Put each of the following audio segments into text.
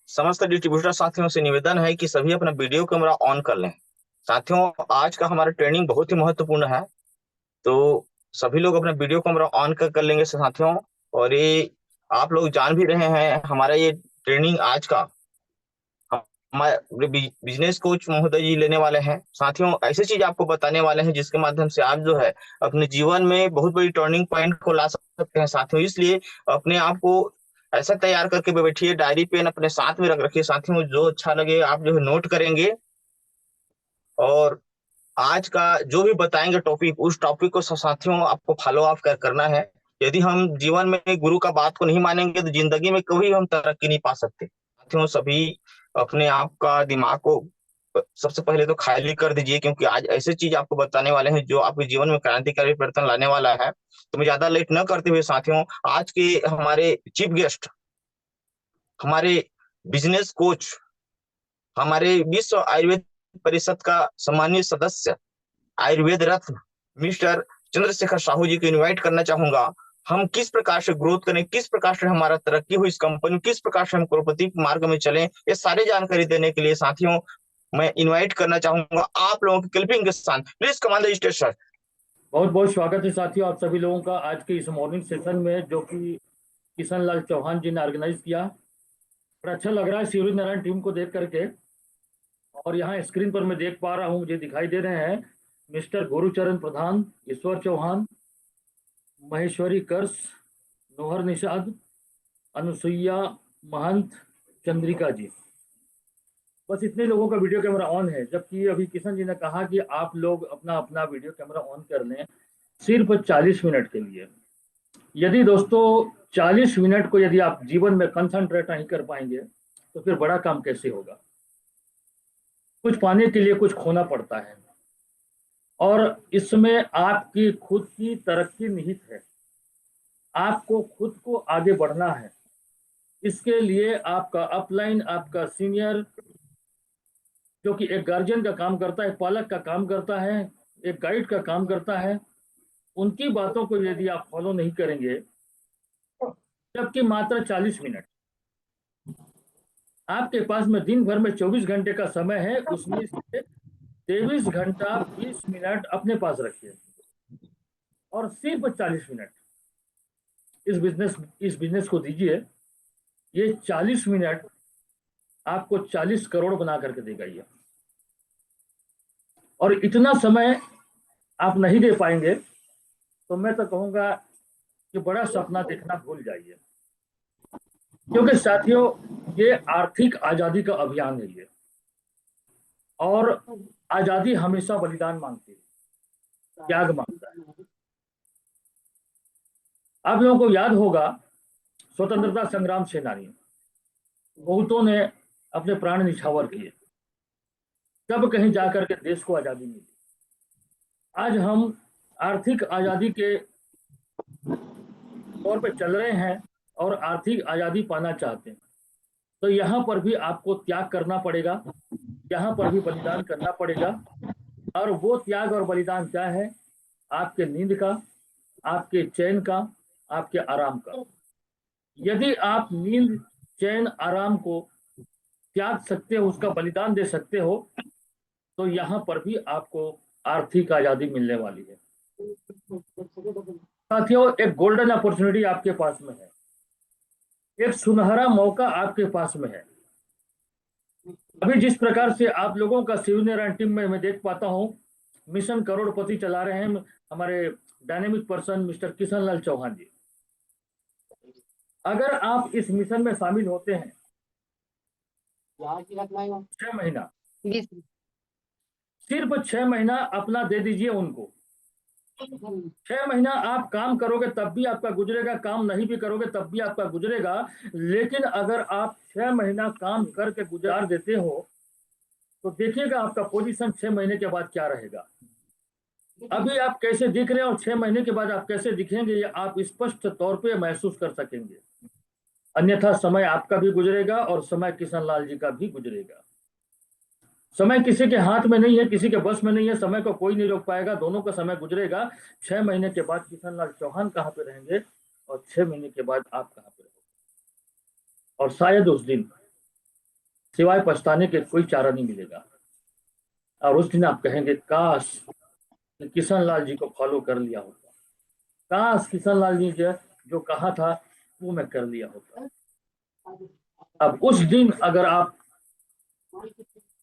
समस्त डिस्ट्रीब्यूटर साथियों से निवेदन है कि सभी अपना वीडियो कैमरा ऑन कर लें। साथियों, आज का हमारा ट्रेनिंग बहुत ही महत्वपूर्ण है। तो सभी लोग अपना वीडियो कैमरा ऑन कर लेंगे साथियों। और ये आप लोग जान भी रहे हैं, हमारा ये ट्रेनिंग आज का हमारे बिजनेस कोच महोदय जी लेने वाले हैं। साथियों, ऐसी चीज आपको बताने वाले हैं जिसके माध्यम से आप जो है अपने जीवन में बहुत बड़ी टर्निंग पॉइंट को ला सकते हैं साथियों। इसलिए अपने आप को ऐसा तैयार करके बैठिए, डायरी पेन अपने साथ में रख रखिए साथियों। जो अच्छा लगे आप जो है नोट करेंगे। और आज का जो भी बताएंगे टॉपिक, उस टॉपिक को साथियों आपको फॉलो अप करना है। यदि हम जीवन में गुरु का बात को नहीं मानेंगे तो जिंदगी में कभी हम तरक्की नहीं पा सकते साथियों। सभी अपने आप का दिमाग को सबसे पहले तो खाली कर दीजिए, क्योंकि आज ऐसे चीज आपको बताने वाले हैं जो आपके जीवन में क्रांतिकारी परिवर्तन लाने वाला है। तो मैं ज्यादा लेट न करते हुए साथियों, आज के हमारे चीफ गेस्ट, हमारे बिजनेस कोच, हमारे विश्व आयुर्वेद परिषद का सम्मानीय सदस्य, आयुर्वेद रत्न मिस्टर चंद्रशेखर साहू जी को इनवाइट करना चाहूंगा। हम किस प्रकार से ग्रोथ करें, किस प्रकार से हमारा तरक्की हो इस कंपनी, किस प्रकार से हम करोड़पति मार्ग में चलें, ये सारी जानकारी देने के लिए साथियों मैं इनवाइट करना चाहूंगा आप लोगों की क्लिपिंग के साथ। Please command the stage sir. बहुत बहुत स्वागत है साथियों आप सभी लोगों का आज के इस मॉर्निंग सेशन में, जो कि किशन लाल चौहान जी ने ऑर्गेनाइज किया। बड़ा अच्छा लग रहा है सूर्य नारायण टीम को देख करके। और यहाँ स्क्रीन पर मैं देख पा रहा हूँ, मुझे दिखाई दे रहे हैं मिस्टर गुरुचरण प्रधान, ईश्वर चौहान, महेश्वरी कर्स, नोहर निषाद, अनुसुईया महंत, चंद्रिका जी। बस इतने लोगों का वीडियो कैमरा ऑन है, जबकि अभी किशन जी ने कहा कि आप लोग अपना अपना वीडियो कैमरा ऑन कर लें सिर्फ 40 मिनट के लिए। यदि दोस्तों 40 मिनट को यदि आप जीवन में कंसंट्रेट नहीं कर पाएंगे तो फिर बड़ा काम कैसे होगा। कुछ पाने के लिए कुछ खोना पड़ता है, और इसमें आपकी खुद की तरक्की निहित है। आपको खुद को आगे बढ़ना है। इसके लिए आपका अपलाइन, आपका सीनियर, जो कि एक गार्जियन का काम करता है, पालक का काम करता है, एक गाइड का काम करता है, उनकी बातों को यदि आप फॉलो नहीं करेंगे, जबकि मात्र 40 मिनट आपके पास में दिन भर में 24 घंटे का समय है, उसमें से 23 घंटा 20 मिनट अपने पास रखिए और सिर्फ 40 मिनट इस बिजनेस को दीजिए। ये 40 मिनट आपको 40 करोड़ बना करके देगा ये। और इतना समय आप नहीं दे पाएंगे तो मैं तो कहूंगा कि बड़ा सपना देखना भूल जाइए, क्योंकि साथियों ये आर्थिक आजादी का अभियान है ये। और आजादी हमेशा बलिदान मांगती है, त्याग मांगता है। आप लोगों को याद होगा, स्वतंत्रता संग्राम सेनानी बहुतों ने अपने प्राण निछावर किए, तब कहीं जाकर के देश को आजादी मिली। आज हम आर्थिक आजादी के तौर पे चल रहे हैं और आर्थिक आजादी पाना चाहते हैं। तो यहाँ पर भी आपको त्याग करना पड़ेगा, यहाँ पर भी बलिदान करना पड़ेगा। और वो त्याग और बलिदान क्या है? आपके नींद का, आपके चैन का, आपके आराम का। यदि आप नींद, चैन, आराम को त्याग सकते हो, उसका बलिदान दे सकते हो, तो यहाँ पर भी आपको आर्थिक आजादी मिलने वाली है। साथियों, एक गोल्डन अपॉर्चुनिटी आपके पास में है, एक सुनहरा मौका आपके पास में है। अभी जिस प्रकार से आप लोगों का शिवनारायण टीम में मैं देख पाता हूं, मिशन करोड़पति चला रहे हैं हमारे dynamic person mister Kishan Lal Chauhan जी। अगर आप इस मिशन में शामिल होते हैं, 6 महीना, सिर्फ 6 महीना अपना दे दीजिए उनको। 6 महीना आप काम करोगे तब भी आपका गुजरेगा, काम नहीं भी करोगे तब भी आपका गुजरेगा। लेकिन अगर आप 6 महीना काम करके गुजार देते हो तो देखिएगा आपका पोजीशन 6 महीने के बाद क्या रहेगा। अभी आप कैसे दिख रहे हैं और 6 महीने के बाद आप कैसे दिखेंगे, ये आप स्पष्ट तौर पे महसूस कर सकेंगे। अन्यथा समय आपका भी गुजरेगा और समय किशन लाल जी का भी गुजरेगा। समय किसी के हाथ में नहीं है, किसी के बस में नहीं है, समय को कोई नहीं रोक पाएगा, दोनों का समय गुजरेगा। 6 महीने के बाद किशन लाल चौहान कहाँ पे रहेंगे और 6 महीने के बाद आप कहाँ पे रहोगे। और शायद उस दिन सिवाय पछताने के कोई चारा नहीं मिलेगा। और उस दिन आप कहेंगे काश कि किशन लाल जी को फॉलो कर लिया होता, काश किशन लाल जी जो कहा था वो मैं कर लिया होता। अब उस दिन अगर आप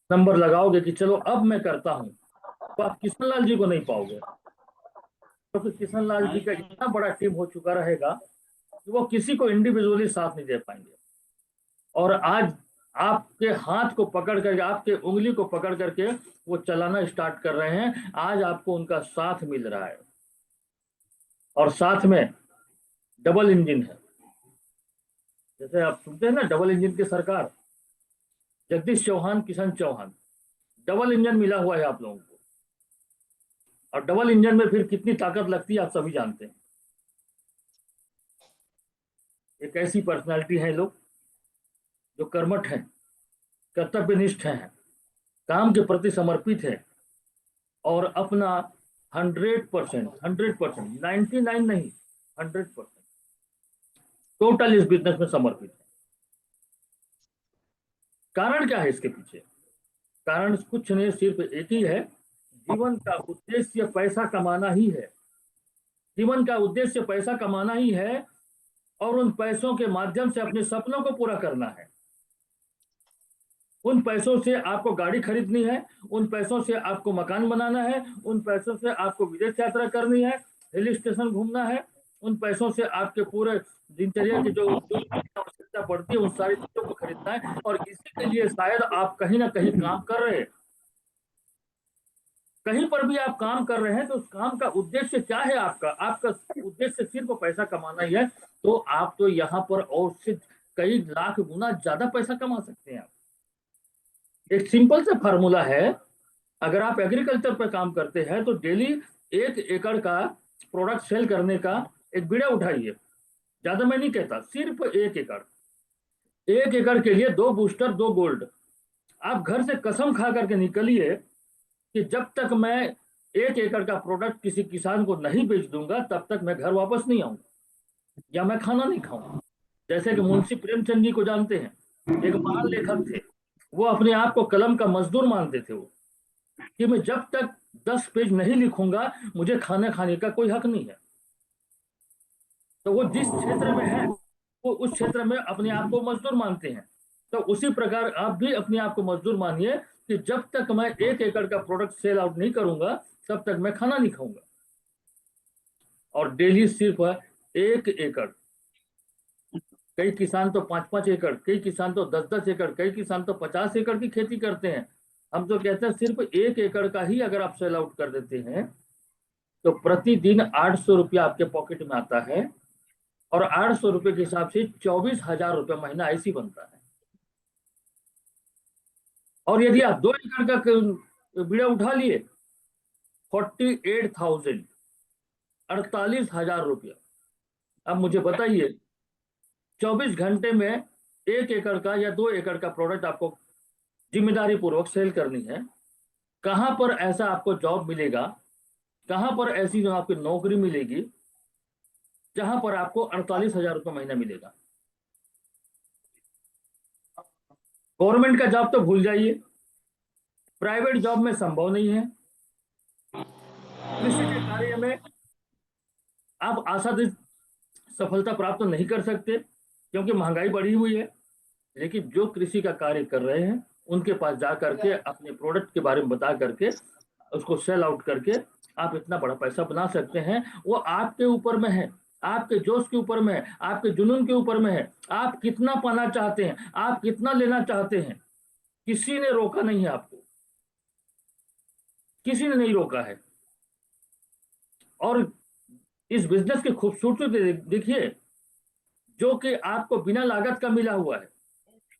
नंबर लगाओगे कि चलो अब मैं करता हूं, तो आप किशन लाल जी को नहीं पाओगे, क्योंकि तो किशन लाल जी का इतना बड़ा टीम हो चुका रहेगा कि वो किसी को इंडिविजुअली साथ नहीं दे पाएंगे। और आज आपके हाथ को पकड़ करके, आपके उंगली को पकड़ करके वो चलाना स्टार्ट कर रहे हैं। आज आपको उनका साथ मिल रहा है, और साथ में डबल इंजन है। जैसे आप सुनते हैं ना, डबल इंजन की सरकार, जगदीश चौहान, किशन चौहान, डबल इंजन मिला हुआ है आप लोगों को। और डबल इंजन में फिर कितनी ताकत लगती है आप सभी जानते हैं। एक ऐसी पर्सनालिटी है लोग जो कर्मठ हैं, कर्तव्यनिष्ठ हैं, काम के प्रति समर्पित है, और अपना 100%, 100%, 99 नहीं, 100% टोटल इस बिजनेस में समर्पित है। कारण क्या है इसके पीछे? कारण कुछ नहीं, सिर्फ एक ही है, जीवन का उद्देश्य पैसा कमाना ही है। जीवन का उद्देश्य पैसा कमाना ही है, और उन पैसों के माध्यम से अपने सपनों को पूरा करना है। उन पैसों से आपको गाड़ी खरीदनी है, उन पैसों से आपको मकान बनाना है, उन पैसों से आपको विदेश यात्रा करनी है, हिल स्टेशन घूमना है, उन पैसों से आपके पूरे दिनचर्या की जो आवश्यकता पड़ती है उन सारी चीजों को खरीदना है। और इसी के लिए शायद आप कहीं ना कहीं काम कर रहे हैं। कहीं पर भी आप काम कर रहे हैं तो उस काम का उद्देश्य क्या है? आपका आपका उद्देश्य सिर्फ पैसा कमाना ही है, तो आप तो यहाँ पर और से कई लाख गुना ज्यादा पैसा कमा सकते हैं आप। एक सिंपल सा फार्मूला है, अगर आप एग्रीकल्चर पर काम करते हैं तो डेली 1 एकड़ का प्रोडक्ट सेल करने का एक बीड़ा उठाइए। ज्यादा मैं नहीं कहता, सिर्फ 1 एकड़। 1 एकड़ के लिए 2 बूस्टर, 2 गोल्ड। आप घर से कसम खा करके निकलिए कि जब तक मैं 1 एकड़ का प्रोडक्ट किसी किसान को नहीं बेच दूंगा तब तक मैं घर वापस नहीं आऊंगा, या मैं खाना नहीं खाऊंगा। जैसे कि मुंशी प्रेमचंद जी को जानते हैं, एक महान लेखक थे। वो अपने आप को कलम का मजदूर मानते थे। वो कि मैं जब तक 10 पेज नहीं लिखूंगा मुझे खाना खाने का कोई हक नहीं है। तो वो जिस क्षेत्र में है वो उस क्षेत्र में अपने आप को मजदूर मानते हैं। तो उसी प्रकार आप भी अपने आप को मजदूर मानिए कि जब तक मैं 1 एकड़ का प्रोडक्ट सेल आउट नहीं करूंगा तब तक मैं खाना नहीं खाऊंगा। और डेली सिर्फ 1 एकड़, कई किसान तो 5-5 एकड़, कई किसान तो 10-10 एकड़, कई किसान तो 50 एकड़ की खेती करते हैं। हम तो कहते हैं सिर्फ 1 एकड़ का ही अगर आप सेल आउट कर देते हैं तो प्रतिदिन 800 रुपया आपके पॉकेट में आता है। और 800 रुपये के हिसाब से 24,000 रुपये महीना ऐसी बनता है। और यदि आप 2 एकड़ का बीड़ा उठा लिए, 48,000, 48,000 रुपया। अब मुझे बताइए, 24 घंटे में 1 एकड़ का या 2 एकड़ का प्रोडक्ट आपको जिम्मेदारी पूर्वक सेल करनी है। कहां पर ऐसा आपको जॉब मिलेगा, कहां पर ऐसी जो आपकी नौकरी मिलेगी जहां पर आपको 48,000 रुपये महीना मिलेगा? गवर्नमेंट का जॉब तो भूल जाइए, प्राइवेट जॉब में संभव नहीं है। कृषि के कार्य में आप आशातीत सफलता प्राप्त नहीं कर सकते क्योंकि महंगाई बढ़ी हुई है। लेकिन जो कृषि का कार्य कर रहे हैं उनके पास जा करके अपने प्रोडक्ट के बारे में बता करके उसको सेल आउट करके आप इतना बड़ा पैसा बना सकते हैं। वो आपके ऊपर में है, आपके जोश के ऊपर में है, आपके जुनून के ऊपर में है। आप कितना पाना चाहते हैं, आप कितना लेना चाहते हैं, किसी ने रोका नहीं है आपको, किसी ने नहीं रोका है। और इस बिजनेस की खूबसूरती देखिए, जो कि आपको बिना लागत का मिला हुआ है।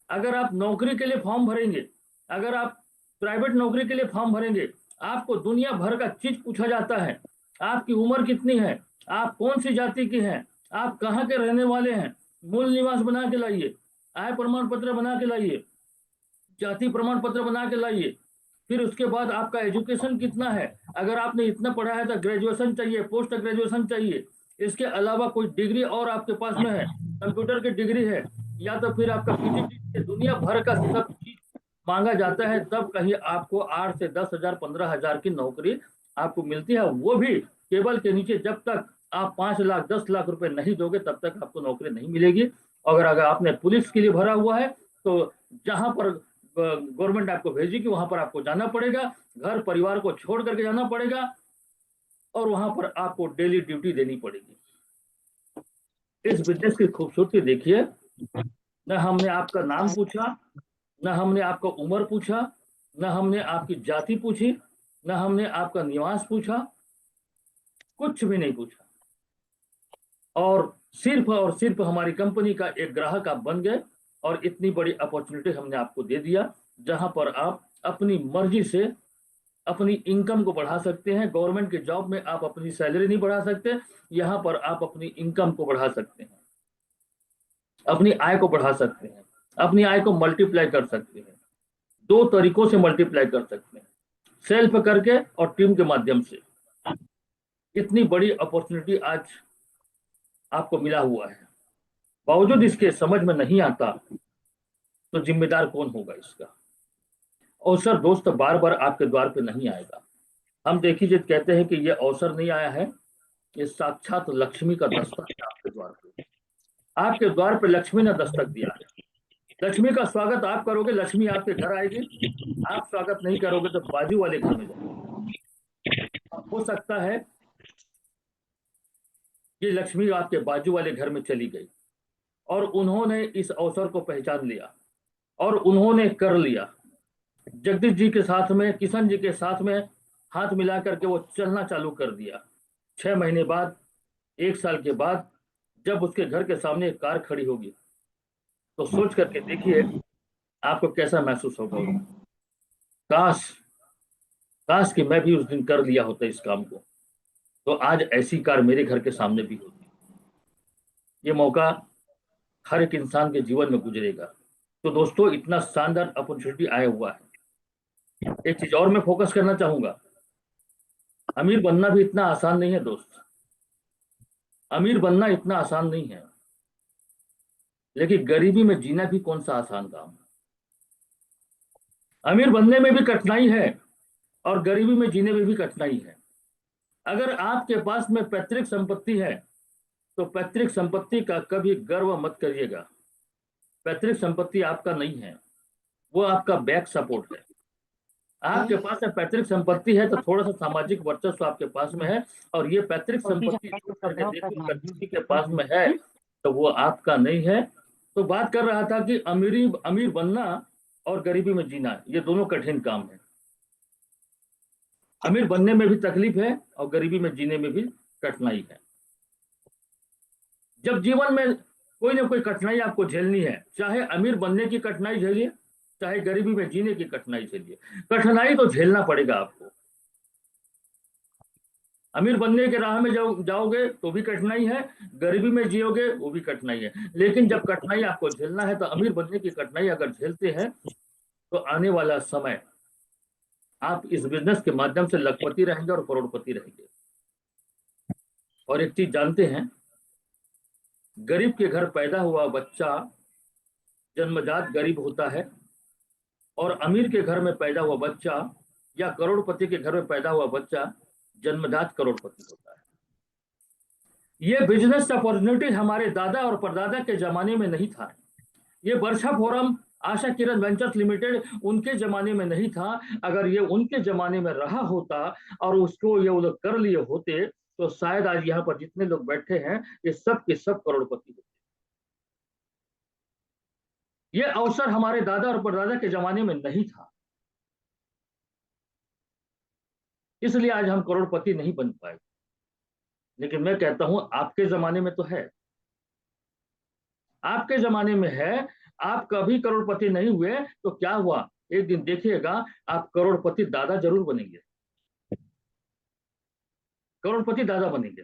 अगर आप नौकरी के लिए फॉर्म भरेंगे, अगर आप प्राइवेट नौकरी के लिए फॉर्म भरेंगे, आपको दुनिया भर का चीज पूछा जाता है। आपकी उम्र कितनी है, आप कौन सी जाति की हैं, आप कहाँ के रहने वाले हैं, मूल निवास बना के लाइए, आय प्रमाण पत्र बना के लाइए, जाति प्रमाण पत्र बना के लाइए। फिर उसके बाद आपका एजुकेशन कितना है, अगर आपने इतना पढ़ा है तो ग्रेजुएशन चाहिए, पोस्ट ग्रेजुएशन चाहिए। इसके अलावा कोई डिग्री और आपके पास में है, कंप्यूटर की डिग्री है, या तो फिर आपका पीजीडी, दुनिया भर का सब चीज मांगा जाता है, तब कहीं आपको 8 से 10,000 15,000 की नौकरी आपको मिलती है। वो भी टेबल के नीचे, जब तक आप 5 लाख 10 लाख रुपए नहीं दोगे तब तक आपको नौकरी नहीं मिलेगी। अगर आपने पुलिस के लिए भरा हुआ है तो जहां पर गवर्नमेंट आपको भेजेगी वहां पर आपको जाना पड़ेगा, घर परिवार को छोड़ करके जाना पड़ेगा, और वहां पर आपको डेली ड्यूटी देनी पड़ेगी। इस बिजनेस की खूबसूरती देखिए, न हमने आपका नाम पूछा, न हमने आपका उम्र पूछा, न हमने आपकी जाति पूछी, न हमने आपका निवास पूछा, कुछ भी नहीं पूछा। और सिर्फ हमारी कंपनी का एक ग्राहक आप बन गए, और इतनी बड़ी अपॉर्चुनिटी हमने आपको दे दिया, जहां पर आप अपनी मर्जी से अपनी इनकम को बढ़ा सकते हैं। गवर्नमेंट के जॉब में आप अपनी सैलरी नहीं बढ़ा सकते, यहां पर आप अपनी इनकम को बढ़ा सकते हैं, अपनी आय को बढ़ा सकते हैं, अपनी आय को मल्टीप्लाई कर सकते हैं। 2 तरीकों से मल्टीप्लाई कर सकते हैं, सेल्फ करके और टीम के माध्यम से। इतनी बड़ी अपॉर्चुनिटी आज आपको मिला हुआ है, बावजूद इसके समझ में नहीं आता तो जिम्मेदार कौन होगा इसका। अवसर दोस्त बार बार आपके द्वार पे नहीं आएगा। हम देखिए कहते हैं कि ये अवसर नहीं आया है, ये साक्षात लक्ष्मी का दस्तक है आपके द्वार पे। आपके द्वार पे लक्ष्मी ने दस्तक दिया है। लक्ष्मी का स्वागत आप करोगे, लक्ष्मी आपके घर आएगी। आप स्वागत नहीं करोगे तो बाजू वाले घर में जाएगी। हो सकता है कि लक्ष्मी आपके बाजू वाले घर में चली गई और उन्होंने इस अवसर को पहचान लिया और उन्होंने कर लिया। जगदीश जी के साथ में, किशन जी के साथ में हाथ मिला करके वो चलना चालू कर दिया। 6 महीने बाद, 1 साल के बाद जब उसके घर के सामने एक कार खड़ी होगी तो सोच करके देखिए आपको कैसा महसूस होगा उस दिन। काश काश कि मैं भी उस दिन कर लिया होता इस काम को, तो आज ऐसी कार मेरे घर के सामने भी होती। ये मौका हर एक इंसान के जीवन में गुजरेगा। तो दोस्तों, इतना शानदार अपॉर्चुनिटी आया हुआ है। एक चीज और मैं फोकस करना चाहूंगा, अमीर बनना भी इतना आसान नहीं है दोस्त। अमीर बनना इतना आसान नहीं है, लेकिन गरीबी में जीना भी कौन सा आसान काम है। अमीर बनने में भी कठिनाई है और गरीबी में जीने में भी कठिनाई है। अगर आपके पास में पैतृक संपत्ति है तो पैतृक संपत्ति का कभी गर्व मत करिएगा। पैतृक संपत्ति आपका नहीं है, वो आपका बैक सपोर्ट है। आपके पास में पैतृक संपत्ति है तो थोड़ा सा सामाजिक वर्चस्व आपके पास में है, और ये पैतृक संपत्ति छोड़ करके देखो अगर किसी के पास में है तो वो आपका नहीं है। तो बात कर रहा था कि अमीर बनना और गरीबी में जीना, ये दोनों कठिन काम है। अमीर बनने में भी तकलीफ है और गरीबी में जीने में भी कठिनाई है। जब जीवन में कोई ना कोई कठिनाई आपको झेलनी है, चाहे अमीर बनने की कठिनाई झेलिए, चाहे गरीबी में जीने की कठिनाई झेलिए, कठिनाई तो झेलना पड़ेगा आपको। अमीर बनने के राह में जाओगे तो भी कठिनाई है, गरीबी में जियोगे वो भी कठिनाई है। लेकिन जब कठिनाई आपको झेलना है तो अमीर बनने की कठिनाई अगर झेलते हैं तो आने वाला समय आप इस बिजनेस के माध्यम से लखपति रहेंगे और करोड़पति रहेंगे। और एक चीज जानते हैं, गरीब के घर पैदा हुआ बच्चा जन्मजात गरीब होता है, और अमीर के घर में पैदा हुआ बच्चा या करोड़पति के घर में पैदा हुआ बच्चा जन्मजात करोड़पति होता है। ये बिजनेस अपॉर्चुनिटी हमारे दादा और परदादा के जमाने में नहीं था। ये वर्षा forum, Asha Kiran ventures limited उनके जमाने में नहीं था। अगर ये उनके जमाने में रहा होता और उसको ये लोग कर लिए होते तो शायद आज यहाँ पर जितने लोग बैठे हैं ये सब के सब करोड़पति होते। ये अवसर हमारे दादा और परदादा के जमाने में नहीं था, इसलिए आज हम करोड़पति नहीं बन पाए। लेकिन मैं कहता हूं आपके जमाने में तो है, आपके जमाने में है। आप कभी करोड़पति नहीं हुए तो क्या हुआ, एक दिन देखिएगा आप करोड़पति दादा जरूर बनेंगे, करोड़पति दादा बनेंगे।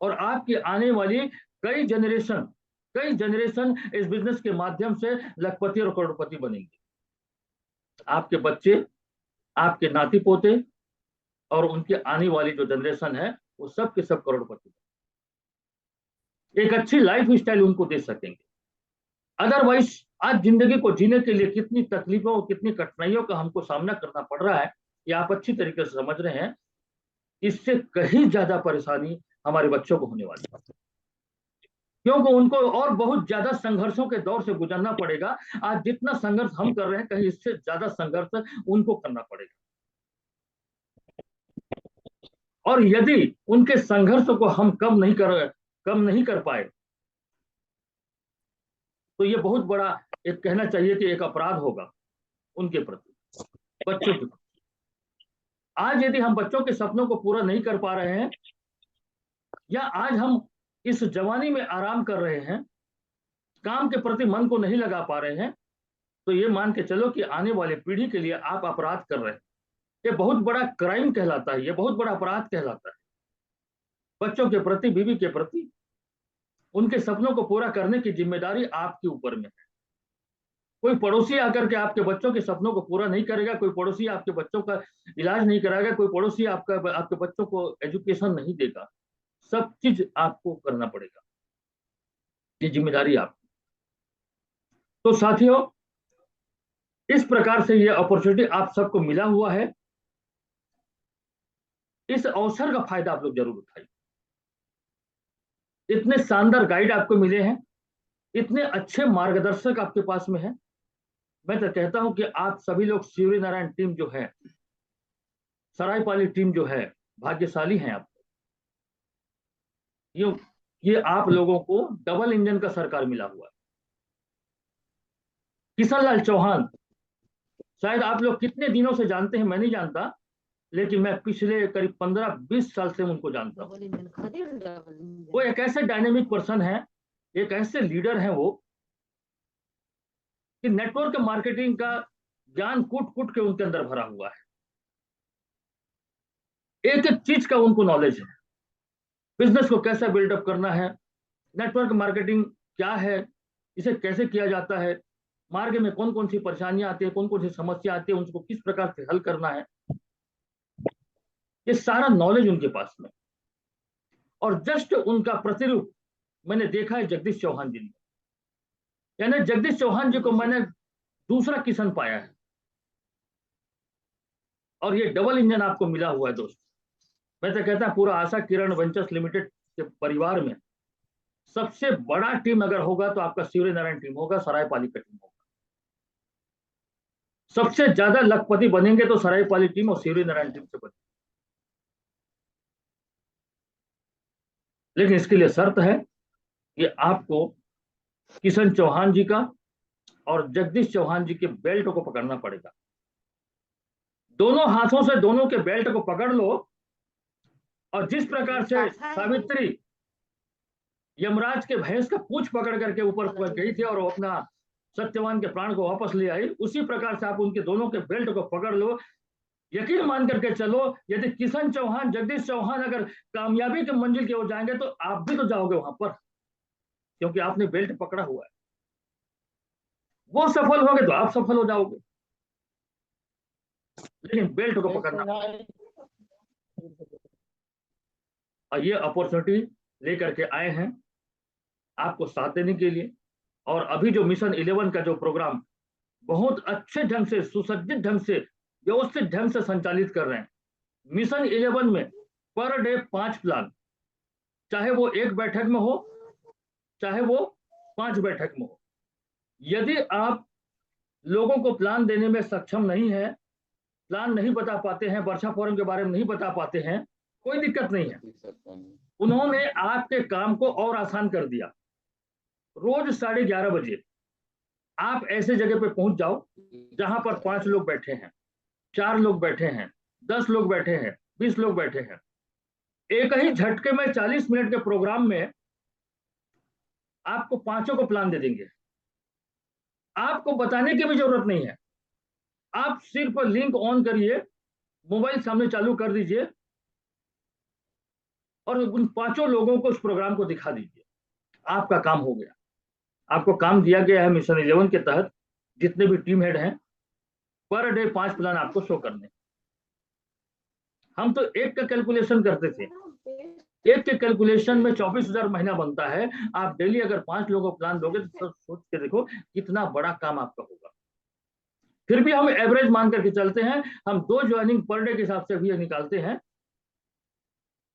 और आपकी आने वाली कई जनरेशन इस बिजनेस के माध्यम से लखपति और करोड़पति बनेंगे। आपके बच्चे, आपके नाती पोते और उनकी आने वाली जो जनरेशन है वो सब के सब करोड़पति, एक अच्छी लाइफ स्टाइल उनको दे सकेंगे। अदरवाइज आज जिंदगी को जीने के लिए कितनी तकलीफों और कितनी कठिनाइयों का हमको सामना करना पड़ रहा है, ये आप अच्छी तरीके से समझ रहे हैं। इससे कहीं ज्यादा परेशानी हमारे बच्चों को होने वाली है, क्योंकि उनको और बहुत ज्यादा संघर्षों के दौर से गुजरना पड़ेगा। आज जितना संघर्ष हम कर रहे हैं, कहीं इससे ज्यादा संघर्ष उनको करना पड़ेगा। और यदि उनके संघर्ष को हम कम नहीं कर पाए, तो ये बहुत बड़ा, एक कहना चाहिए कि एक अपराध होगा उनके प्रति, बच्चों के प्रति। आज यदि हम बच्चों के सपनों को पूरा नहीं कर पा रहे हैं, या आज हम इस जवानी में आराम कर रहे हैं, काम के प्रति मन को नहीं लगा पा रहे हैं, तो ये मान के चलो कि आने वाली पीढ़ी के लिए आप अपराध कर रहे हैं। ये बहुत बड़ा क्राइम कहलाता है, ये बहुत बड़ा अपराध कहलाता है। बच्चों के प्रति, बीवी के प्रति, उनके सपनों को पूरा करने की जिम्मेदारी आपके ऊपर में है। कोई पड़ोसी आकर के आपके बच्चों के सपनों को पूरा नहीं करेगा, कोई पड़ोसी आपके बच्चों का इलाज नहीं कराएगा, कोई पड़ोसी आपके बच्चों को एजुकेशन नहीं देगा। सब चीज आपको करना पड़ेगा, ये जिम्मेदारी आपकी। तो साथियों, इस प्रकार से ये अपॉर्चुनिटी आप सबको मिला हुआ है। इस अवसर का फायदा आप लोग जरूर उठाइए। इतने शानदार गाइड आपको मिले हैं, इतने अच्छे मार्गदर्शक आपके पास में है। मैं तो कहता हूं कि आप सभी लोग शिवरी नारायण टीम जो है, सरायपाली टीम जो है, भाग्यशाली हैं आप। ये आप लोगों को डबल इंजन का सरकार मिला हुआ है। किशन लाल चौहान, शायद आप लोग कितने दिनों से जानते हैं मैं नहीं जानता, लेकिन मैं पिछले करीब 15-20 साल से उनको जानता हूँ। वो एक ऐसे डायनेमिक पर्सन है, एक ऐसे लीडर हैं वो, कि नेटवर्क मार्केटिंग का ज्ञान कूट कूट के उनके अंदर भरा हुआ है। एक एक चीज का उनको नॉलेज है। बिजनेस को कैसे बिल्डअप करना है, नेटवर्क मार्केटिंग क्या है, इसे कैसे किया जाता है, मार्ग में कौन कौन सी परेशानियां आती है, कौन कौन सी समस्या आती है, उनको किस प्रकार से हल करना है, ये सारा नॉलेज उनके पास में। और जस्ट उनका प्रतिरूप मैंने देखा है जगदीश चौहान जी ने। यानी जगदीश चौहान जी को मैंने दूसरा किशन पाया है। और ये डबल इंजन आपको मिला हुआ है दोस्त। मैं तो कहता हूं पूरा आशा किरण वेंचर्स लिमिटेड के परिवार में सबसे बड़ा टीम अगर होगा तो आपका शिवरी नारायण टीम होगा, सरायपाली का टीम होगा। सबसे ज्यादा लखपति बनेंगे तो सरायपाली टीम और शिवरी नारायण टीम से बनेंगे। लेकिन इसके लिए शर्त है कि आपको किशन चौहान जी का और जगदीश चौहान जी के बेल्ट को पकड़ना पड़ेगा। दोनों हाथों से दोनों के बेल्ट को पकड़ लो। और जिस प्रकार से सावित्री यमराज के भैंस का पूंछ पकड़ करके ऊपर गई थी और वो अपना सत्यवान के प्राण को वापस ले आई, उसी प्रकार से आप उनके दोनों के बेल्ट को पकड़ लो। यकीन मान करके चलो, यदि किशन चौहान, जगदीश चौहान अगर कामयाबी के मंजिल की ओर जाएंगे तो आप भी तो जाओगे वहां पर, क्योंकि आपने बेल्ट पकड़ा हुआ है। वो सफल होंगे तो आप सफल हो जाओगे, लेकिन बेल्ट को पकड़ना। और ये अपॉर्चुनिटी लेकर के आए हैं आपको साथ देने के लिए। और अभी जो मिशन 11 का जो प्रोग्राम बहुत अच्छे ढंग से, सुसज्जित ढंग से, व्यवस्थित ढंग से संचालित कर रहे हैं। मिशन 11 में पर डे 5 प्लान, चाहे वो 1 बैठक में हो, चाहे वो 5 बैठक में हो। यदि आप लोगों को प्लान देने में सक्षम नहीं है, प्लान नहीं बता पाते हैं, वर्षा फोरम के बारे में नहीं बता पाते हैं, कोई दिक्कत नहीं है। उन्होंने आपके काम को और आसान कर दिया। रोज 11:30 बजे आप ऐसे जगह पे पहुंच जाओ जहां पर 5 लोग बैठे हैं, 4 लोग बैठे हैं, 10 लोग बैठे हैं, 20 लोग बैठे हैं। एक ही झटके में 40 मिनट के प्रोग्राम में आपको 5 को प्लान दे देंगे। आपको बताने की भी जरूरत नहीं है। आप सिर्फ लिंक ऑन करिए, मोबाइल सामने चालू कर दीजिए और उन 5 लोगों को उस प्रोग्राम को दिखा दीजिए। आपका काम हो गया। आपको काम दिया गया है मिशन 11 के तहत, जितने भी टीम हेड हैं, पर डे 5 प्लान आपको शो करने। हम तो एक का कैलकुलेशन करते थे, एक के कैलकुलेशन में 24,000 महीना बनता है। आप डेली अगर 5 लोगों को प्लान दोगे तो सोच के देखो कितना बड़ा काम आपका होगा। फिर भी हम एवरेज मान करके चलते हैं, हम 2 ज्वाइनिंग पर डे के हिसाब से भी निकालते हैं,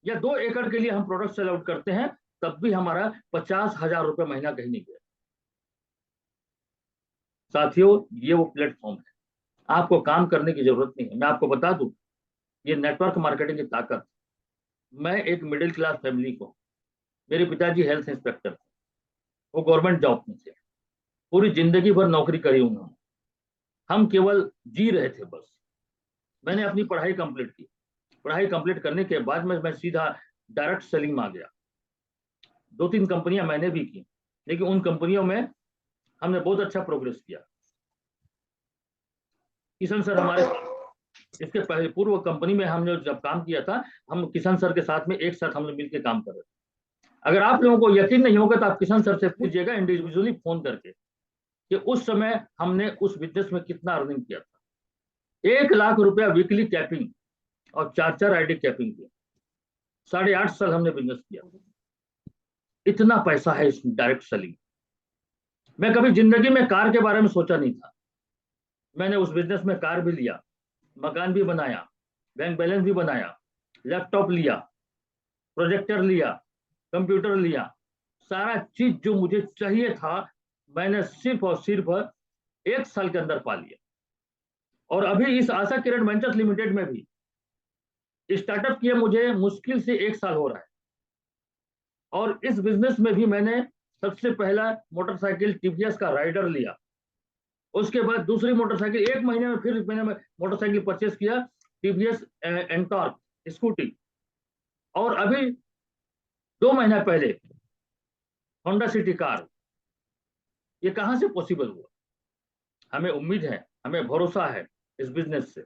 या 2 एकड़ के लिए हम प्रोडक्ट सेल आउट करते हैं, तब भी हमारा 50,000 रुपये महीना कहीं नहीं गया। साथियों, ये वो प्लेटफॉर्म है, आपको काम करने की जरूरत नहीं है। मैं आपको बता दूं, ये नेटवर्क मार्केटिंग की ताकत। मैं एक मिडिल क्लास फैमिली को, मेरे पिताजी हेल्थ इंस्पेक्टर थे, वो गवर्नमेंट जॉब में थे, पूरी जिंदगी भर नौकरी करी उन्होंने, हम केवल जी रहे थे बस। मैंने अपनी पढ़ाई कंप्लीट की, पढ़ाई कंप्लीट करने के बाद मैं सीधा डायरेक्ट सेलिंग में आ गया। 2-3 कंपनियां मैंने भी की, लेकिन उन कंपनियों में हमने बहुत अच्छा प्रोग्रेस किया। किशन सर हमारे साथ, इसके पहले पूर्व कंपनी में हमने जब काम किया था, हम किशन सर के साथ में एक साथ हम लोग मिलकर काम कर रहे थे। अगर आप लोगों को यकीन नहीं होगा तो आप किशन सर से पूछिएगा इंडिविजुअली फोन करके कि उस समय हमने उस बिजनेस में कितना अर्निंग किया था। 1 लाख रुपया वीकली कैपिंग और 4-4 आईडी कैपिंग की, 8.5 साल हमने बिजनेस किया। इतना पैसा है इस डायरेक्ट सेलिंग। मैं कभी जिंदगी में कार के बारे में सोचा नहीं था, मैंने उस बिजनेस में कार भी लिया, मकान भी बनाया, बैंक बैलेंस भी बनाया, लैपटॉप लिया, प्रोजेक्टर लिया, कंप्यूटर लिया, सारा चीज जो मुझे चाहिए था मैंने सिर्फ और सिर्फ 1 साल के अंदर पा लिया। और अभी इस आशा किरण वेंचर्स लिमिटेड में भी स्टार्टअप किए मुझे मुश्किल से 1 साल हो रहा है, और इस बिजनेस में भी मैंने सबसे पहला मोटरसाइकिल टीवीएस का राइडर लिया, उसके बाद दूसरी मोटरसाइकिल 1 महीने में फिर मैंने मोटरसाइकिल परचेस किया, टीवीएस एंटॉर्क स्कूटी, और अभी 2 महीना पहले होंडा सिटी कार। ये कहां से पॉसिबल हुआ? हमें उम्मीद है, हमें भरोसा है इस बिजनेस से,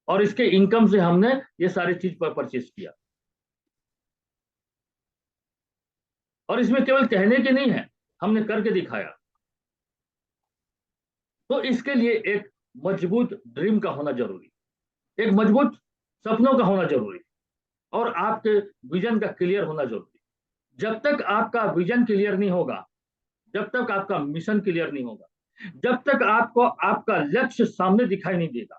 और इसके इनकम से हमने ये सारी चीज पर परचेस किया। और इसमें केवल कहने की नहीं है, हमने करके दिखाया। तो इसके लिए एक मजबूत ड्रीम का होना जरूरी, एक मजबूत सपनों का होना जरूरी, और आपके विजन का क्लियर होना जरूरी। जब तक आपका विजन क्लियर नहीं होगा, जब तक आपका मिशन क्लियर नहीं होगा, जब तक आपको आपका लक्ष्य सामने दिखाई नहीं देगा,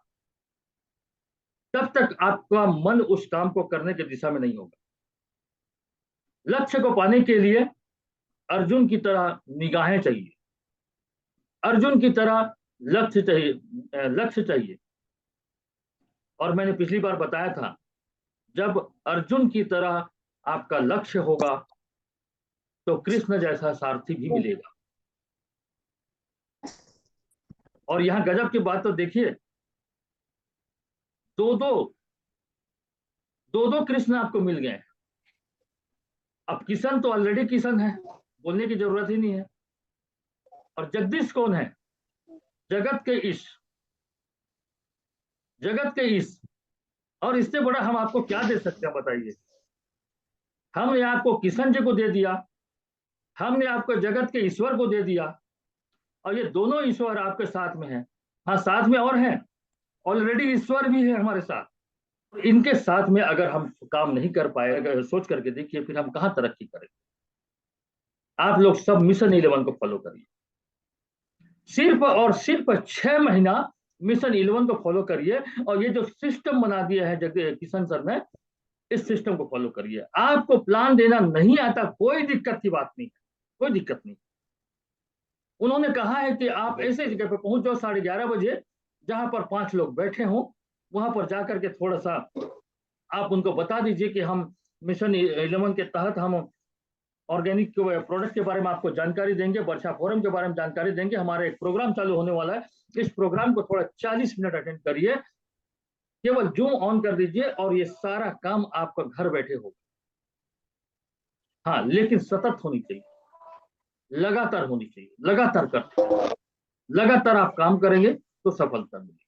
तब तक आपका मन उस काम को करने की दिशा में नहीं होगा। लक्ष्य को पाने के लिए अर्जुन की तरह निगाहें चाहिए, अर्जुन की तरह लक्ष्य चाहिए, लक्ष्य चाहिए। और मैंने पिछली बार बताया था, जब अर्जुन की तरह आपका लक्ष्य होगा तो कृष्ण जैसा सारथी भी मिलेगा। और यहां गजब की बात तो देखिए, दो दो दो दो कृष्ण आपको मिल गए। अब किशन तो ऑलरेडी किशन है, बोलने की जरूरत ही नहीं है। और जगदीश कौन है? जगत के ईश, जगत के ईश। और इससे बड़ा हम आपको क्या दे सकते हैं बताइए? हमने आपको किशन जी को दे दिया, हमने आपको जगत के ईश्वर को दे दिया, और ये दोनों ईश्वर आपके साथ में हैं। हाँ, साथ में और हैं, ऑलरेडी ईश्वर भी है हमारे साथ। इनके साथ में अगर हम काम नहीं कर पाए, अगर सोच करके देखिए फिर हम कहां तरक्की करेंगे। आप लोग सब मिशन 11 को फॉलो करिए, सिर्फ और सिर्फ 6 महीना मिशन 11 को फॉलो करिए, और ये जो सिस्टम बना दिया है किशन सर ने, इस सिस्टम को फॉलो करिए। आपको प्लान देना नहीं आता, कोई दिक्कत की बात नहीं, कोई दिक्कत नहीं। उन्होंने कहा है कि आप ऐसे जगह पर पहुंच जाओ 11:30 बजे, जहां पर 5 लोग बैठे हों, वहां पर जाकर के थोड़ा सा आप उनको बता दीजिए कि हम मिशन 11 के तहत हम ऑर्गेनिक प्रोडक्ट के बारे में आपको जानकारी देंगे, वर्षा फोरम के बारे में जानकारी देंगे, हमारा एक प्रोग्राम चालू होने वाला है, इस प्रोग्राम को थोड़ा 40 मिनट अटेंड करिए, केवल जूम ऑन कर दीजिए और ये सारा काम आपका घर बैठे होगा। हाँ, लेकिन सतत होनी चाहिए, लगातार होनी चाहिए, लगातार करते, लगातार आप काम करेंगे तो सफलता मिलेगी।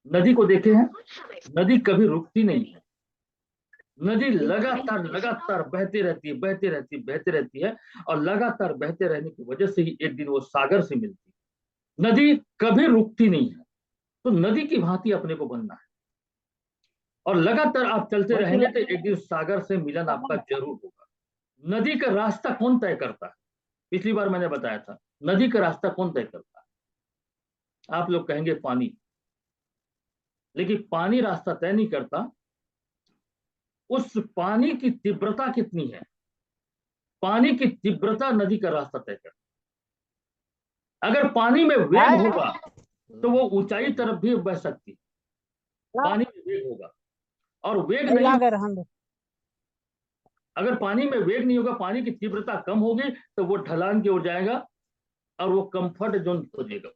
नदी को देखे हैं, नदी कभी रुकती नहीं है, नदी लगातार लगातार बहती रहती है, बहती रहती है, बहती रहती है, और लगातार बहते रहने की वजह से ही एक दिन वो सागर से मिलती है। नदी कभी रुकती नहीं है, तो नदी की भांति अपने को बनना है। और लगातार आप चलते रहेंगे तो एक दिन सागर से मिलन आपका जरूर होगा। नदी का रास्ता कौन तय करता है? पिछली बार मैंने बताया था, नदी का रास्ता कौन तय करता है? आप लोग कहेंगे पानी, लेकिन पानी रास्ता तय नहीं करता, उस पानी की तीव्रता कितनी है, पानी की तीव्रता नदी का रास्ता तय करता है। अगर पानी में वेग होगा तो वो ऊंचाई तरफ भी बह सकती है, पानी में वेग होगा। और वेग नहीं, अगर पानी में वेग नहीं होगा, पानी की तीव्रता कम होगी, तो वो ढलान की ओर जाएगा और वो कंफर्ट जोन खोजेगा।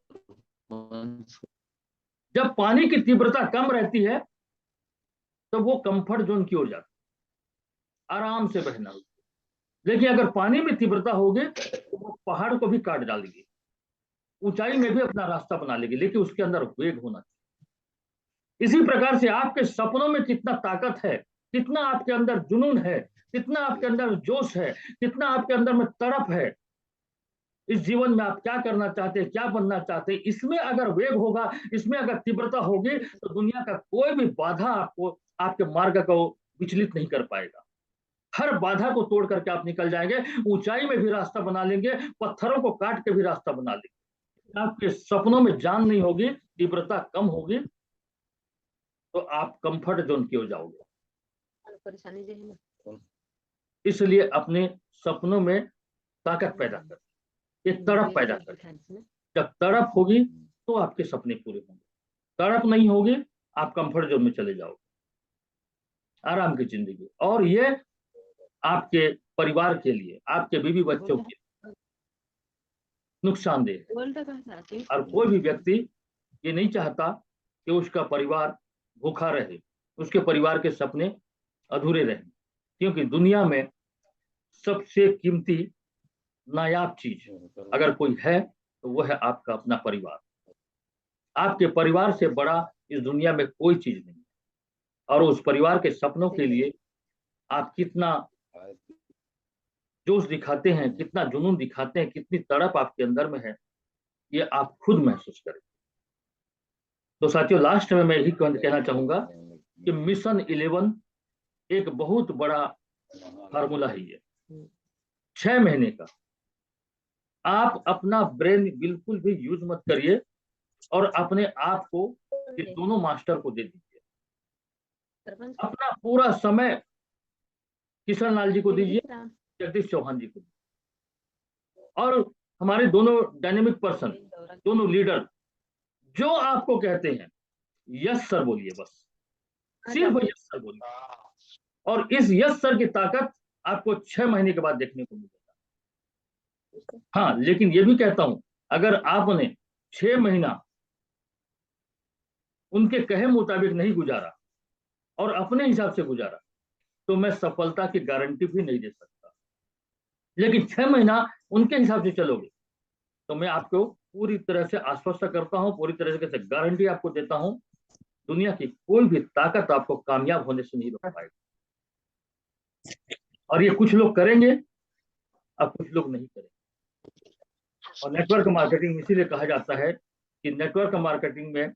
जब पानी की तीव्रता कम रहती है तो वो कंफर्ट जोन की ओर जाता है, आराम से बहना। लेकिन अगर पानी में तीव्रता होगी तो वो पहाड़ को भी काट डालेगी, ऊंचाई में भी अपना रास्ता बना लेगी, लेकिन उसके अंदर वेग होना चाहिए। इसी प्रकार से आपके सपनों में कितना ताकत है, कितना आपके अंदर जुनून है, कितना आपके अंदर जोश है, कितना आपके अंदर में तड़प है, इस जीवन में आप क्या करना चाहते हैं, क्या बनना चाहते हैं, इसमें अगर वेग होगा, इसमें अगर तीव्रता होगी, तो दुनिया का कोई भी बाधा आपको आपके मार्ग को विचलित नहीं कर पाएगा। हर बाधा को तोड़ करके आप निकल जाएंगे, ऊंचाई में भी रास्ता बना लेंगे, पत्थरों को काट के भी रास्ता बना लेंगे। आपके सपनों में जान नहीं होगी, तीव्रता कम होगी, तो आप कंफर्ट जोन की ओर जाओगे। परेशानी जो है ना, इसलिए अपने सपनों में ताकत पैदा कर, एक तड़प पैदा कर। जब तड़प होगी तो आपके सपने पूरे होंगे, तड़प नहीं होगी आप कंफर्ट जोन में चले जाओगे, आराम की जिंदगी। और ये आपके परिवार के लिए, आपके बीवी बच्चों के लिए नुकसानदेह है। और कोई भी व्यक्ति ये नहीं चाहता कि उसका परिवार भूखा रहे, उसके परिवार के सपने अधूरे रहें, क्योंकि दुनिया में सबसे कीमती नायाब चीज अगर कोई है तो वो है आपका अपना परिवार। आपके परिवार से बड़ा इस दुनिया में कोई चीज नहीं है। और उस परिवार के सपनों के लिए आप कितना जोश दिखाते हैं, कितना जुनून दिखाते हैं, कितनी तड़प आपके अंदर में है, ये आप खुद महसूस करें। तो साथियों, लास्ट में मैं यही कहना चाहूंगा कि मिशन 11 एक बहुत बड़ा फार्मूला है। ये 6 महीने का आप अपना ब्रेन बिल्कुल भी यूज मत करिए और अपने आप को ये दोनों मास्टर को दे दीजिए। अपना पूरा समय किशन लाल जी को दीजिए, जगदीश चौहान जी को दीजिए। और हमारे दोनों डायनेमिक पर्सन, दोनों लीडर जो आपको कहते हैं यस सर बोलिए, बस सिर्फ यस सर बोलिए। और इस यस सर की ताकत आपको 6 महीने के बाद देखने को मिलेगा। हाँ, लेकिन ये भी कहता हूं, अगर आपने 6 महीना उनके कहे मुताबिक नहीं गुजारा और अपने हिसाब से गुजारा, तो मैं सफलता की गारंटी भी नहीं दे सकता। लेकिन 6 महीना उनके हिसाब से चलोगे तो मैं आपको पूरी तरह से आश्वस्त करता हूं, पूरी तरह से गारंटी आपको देता हूं, दुनिया की कोई भी ताकत आपको कामयाब होने से नहीं रोक पाएगी। और ये कुछ लोग करेंगे और कुछ लोग नहीं करेंगे। और नेटवर्क मार्केटिंग इसीलिए कहा जाता है कि नेटवर्क मार्केटिंग में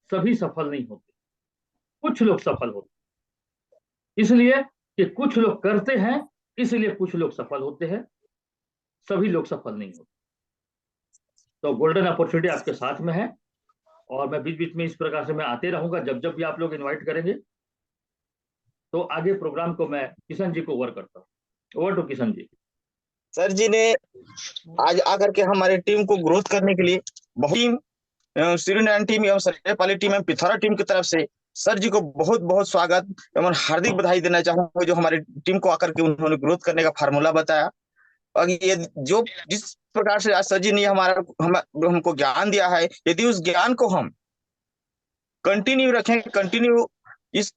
सभी सफल नहीं होते, कुछ लोग सफल होते। इसलिए कि कुछ लोग करते हैं, इसलिए कुछ लोग सफल होते हैं, सभी लोग सफल नहीं होते। तो गोल्डन अपॉर्चुनिटी आपके साथ में है और मैं बीच बीच में इस प्रकार से मैं आते रहूंगा, जब जब भी आप लोग इनवाइट करेंगे। तो आगे प्रोग्राम को मैं किशन जी को ओवर करता हूँ। Over to Kishan ji. Sir ji ने आज आकर के हमारे टीम को ग्रोथ करने के लिए बहुत श्रीनारायण टीम एवं सरेपाली टीम एवं पिथौरा टीम की तरफ से सर जी को बहुत बहुत स्वागत एवं हार्दिक बधाई देना चाहूंगा, जो हमारी टीम को आकर के उन्होंने ग्रोथ करने का फार्मूला बताया। और ये जो जिस प्रकार से आज सर जी ने हमको ज्ञान दिया है, यदि उस ज्ञान को हम कंटिन्यू रखें, कंटिन्यू इस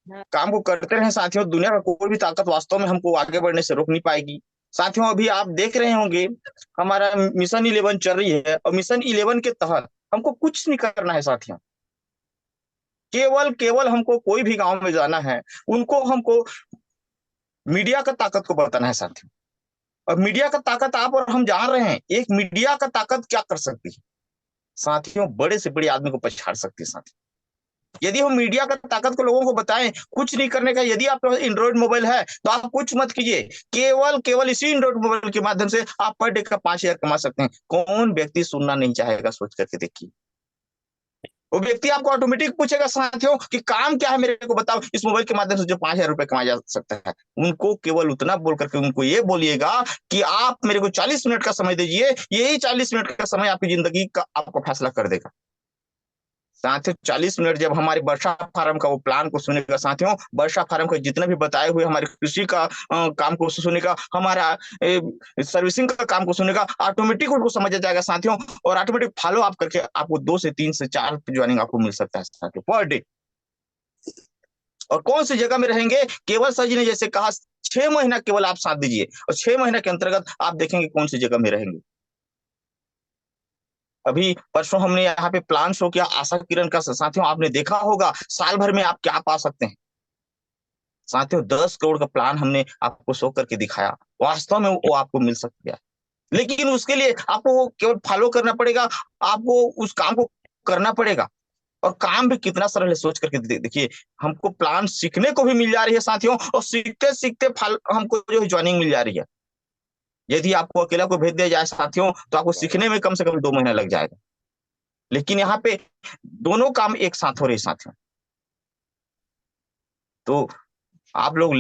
काम को करते रहे साथियों, दुनिया का कोई भी ताकत वास्तव में हमको आगे बढ़ने से रोक नहीं पाएगी। साथियों, अभी आप देख रहे होंगे हमारा मिशन 11 चल रही है और मिशन 11 के तहत हमको कुछ नहीं करना है साथियों। केवल केवल हमको कोई भी गांव में जाना है, उनको हमको मीडिया का ताकत को बताना है साथियों। और मीडिया का ताकत आप और हम जान रहे हैं, एक मीडिया का ताकत क्या कर सकती है साथियों, बड़े से बड़े आदमी को पछाड़ सकती है साथियों। यदि हम मीडिया का ताकत को लोगों को बताएं, कुछ नहीं करने का, यदि आपके पास एंड्रॉइड मोबाइल है तो आप कुछ मत कीजिए, केवल केवल इसी एंड्रॉइड मोबाइल के माध्यम से आप पर डे का 5,000 कमा सकते हैं। कौन व्यक्ति सुनना नहीं चाहेगा, सोच करके देखिए। वो व्यक्ति आपको ऑटोमेटिक पूछेगा साथियों कि काम क्या है मेरे को बताओ, इस मोबाइल के माध्यम से जो 5,000 रुपए कमाया जा सकता है। उनको केवल उतना बोल करके उनको ये बोलिएगा कि आप मेरे को 40 मिनट का समय दीजिए, यही 40 मिनट का समय आपकी जिंदगी का आपको फैसला कर देगा। साथियों 40 मिनट जब हमारे वर्षा फार्म का वो प्लान को सुनेगा, साथियों वर्षा फार्म का जितना भी बताए हुए हमारे कृषि का काम को सुनेगा, हमारा सर्विसिंग का काम को सुनेगा, ऑटोमेटिक उनको समझ आ जाएगा साथियों, और ऑटोमेटिक फॉलो अप करके आपको 2 से 3 से 4 ज्वाइनिंग आपको मिल सकता है साथियों पर डे। और कौन सी जगह में रहेंगे, केवल सर जी ने जैसे कहा 6 महीना केवल आप साथ दीजिए, और 6 महीना के अंतर्गत आप देखेंगे कौन सी जगह में रहेंगे। अभी परसों हमने यहाँ पे प्लान शो किया आशा किरण का, साथियों आपने देखा होगा साल भर में आप क्या पा सकते हैं। साथियों 10 करोड़ का प्लान हमने आपको शो करके दिखाया, वास्तव में वो आपको मिल सकता है, लेकिन उसके लिए आपको वो केवल फॉलो करना पड़ेगा, आपको उस काम को करना पड़ेगा। और काम भी कितना सरल है, सोच करके देखिए, हमको प्लान सीखने को भी मिल जा रही है साथियों, और सीखते सीखते हमको जो है ज्वाइनिंग मिल जा रही है। यदि आपको अकेला को भेज दिया जाए साथियों तो आपको सीखने में कम से कम 2 महीना लग जाएगा, लेकिन यहाँ पे दोनों काम एक साथ हो रहे साथियों। तो आप लोग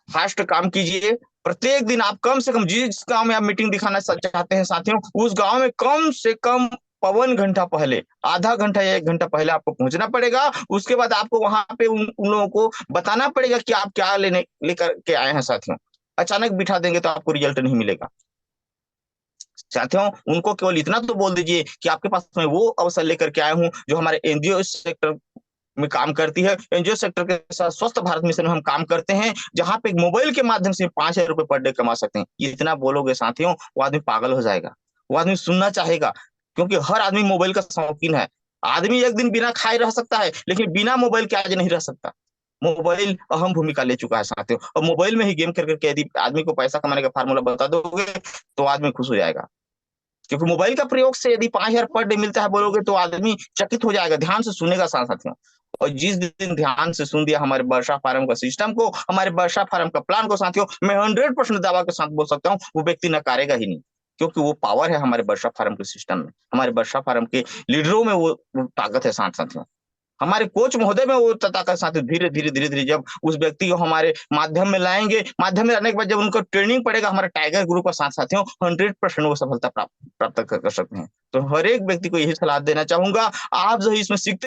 फास्ट काम कीजिए, प्रत्येक दिन आप कम से कम जिस गांव में आप मीटिंग दिखाना चाहते हैं साथियों, उस गांव में कम से कम पवन घंटा पहले, आधा घंटा या 1 घंटा पहले आपको पहुंचना पड़ेगा। उसके बाद आपको वहां पे उन लोगों को बताना पड़ेगा कि आप क्या लेकर के आए हैं साथियों। अचानक बिठा देंगे तो आपको रिजल्ट नहीं मिलेगा साथियों। उनको केवल इतना तो बोल दीजिए कि आपके पास मैं वो अवसर लेकर के आया हूँ जो हमारे एनजीओ सेक्टर में काम करती है। एनजीओ सेक्टर के साथ स्वस्थ भारत मिशन में हम काम करते हैं, जहां पे मोबाइल के माध्यम से 5,000 रुपए पर डे कमा सकते हैं। इतना बोलोगे साथियों, वो आदमी पागल हो जाएगा, वो आदमी सुनना चाहेगा, क्योंकि हर आदमी मोबाइल का शौकीन है। आदमी एक दिन बिना खाए रह सकता है, लेकिन बिना मोबाइल के आज नहीं रह सकता। मोबाइल अहम भूमिका ले चुका है साथियों, और मोबाइल में ही गेम कर करके यदि आदमी को पैसा कमाने का फार्मूला बता दोगे तो आदमी खुश हो जाएगा। क्योंकि मोबाइल का प्रयोग से यदि 5,000 पर डे मिलता है बोलोगे तो आदमी चकित हो जाएगा, ध्यान से सुनेगा साथियों। और जिस दिन ध्यान से सुन दिया हमारे वर्षा फार्म का सिस्टम को, हमारे वर्षा फार्म का प्लान को साथियों, मैं 100% दावा के साथ बोल सकता हूँ वो व्यक्ति नकारेगा ही नहीं, क्योंकि वो पावर है हमारे वर्षा फार्म के सिस्टम में, हमारे वर्षा फार्म के लीडरों में वो ताकत है साथियों। हमारे कोच महोदय में वो ताकत साथ धीरे धीरे धीरे धीरे जब उस व्यक्ति को हमारे माध्यम में लाएंगे, माध्यम में लाने के बाद जब उनको ट्रेनिंग पड़ेगा हमारे टाइगर ग्रुप का साथियों, 100% वो सफलता प्राप्त कर सकते हैं। तो हर एक व्यक्ति को यही सलाह देना चाहूंगा, आप जो इसमें सीखते